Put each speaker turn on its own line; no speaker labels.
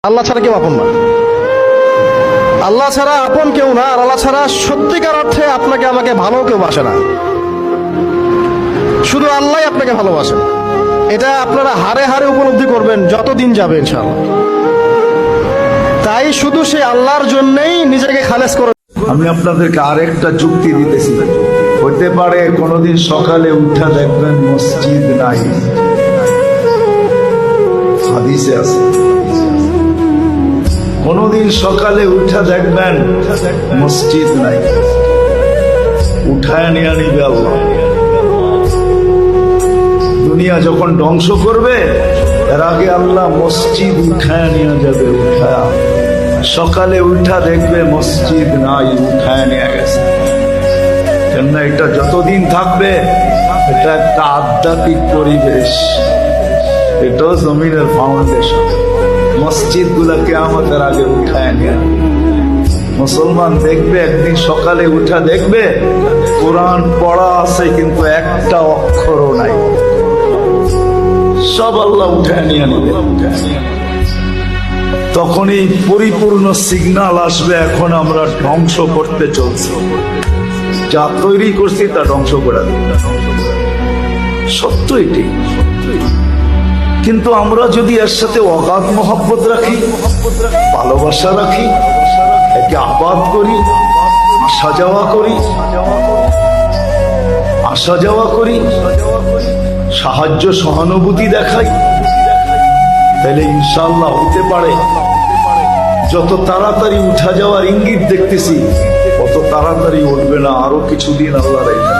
আল্লাহ ছাড়া কেউ আপন না। আল্লাহ ছাড়া আপন কেউ না, আর আল্লাহ ছাড়া সত্যিকার অর্থে আপনাকে আমাকে ভালো কেউ বাসে না। শুধু আল্লাহ আপনাকে ভালোবাসেন। এটা আপনারা হারে হারে উপলব্ধি করবেন যত দিন যাবে ইনশাআল্লাহ। তাই শুধু সেই আল্লাহর জন্যই নিজেকে খালেস করে।
আমি আপনাদেরকে আরেকটা যুক্তি দিতেছি। হতে পারে কোনদিন সকালে উঠা দেখবেন মসজিদ নাই, হাদিসে আছে। কোনদিন সকালে উঠা দেখবেন মসজিদ নাই, উঠায় নিয়ে নিবে আল্লাহ। দুনিয়া যখন ধ্বংস করবে এর আগে আল্লাহ মসজিদ উঠায় নিয়ে যাবে। উঠায়া সকালে উঠা দেখবে মসজিদ নাই, উঠায় নিয়ে গেছে। কেন এটা যতদিন থাকবে এটা একটা আধ্যাত্মিক পরিবেশ, এটাও জমিনের ফাউন্ডেশন। মসজিদ গুলাকে আমাদের আগে উঠায় নিয়ে মুসলমান দেখবে একদিন সকালে উঠা দেখবে কোরআন পড়া আছে কিন্তু একটা অক্ষরও নাই, সব আল্লাহ উঠায় নিয়ে নেবে। তখনই পরিপূর্ণ সিগন্যাল আসবে এখন আমরা ধ্বংস করতে চলছি, যা তৈরি করছি তা ধ্বংস করে দেবে। সত্য এটি। কিন্তু আমরা যদি এর সাথে অগাধ মহব্বত রাখি, ভালোবাসা রাখি, একে আবাদ করি, আসা যাওয়া করি, সাহায্য সহানুভূতি দেখাই, তাহলে ইনশাআল্লাহ হতে পারে যত তাড়াতাড়ি উঠা যাওয়ার ইঙ্গিত দেখতেছি তত তাড়াতাড়ি উঠবে না, আরো কিছুদিন আল্লাহ রেখে।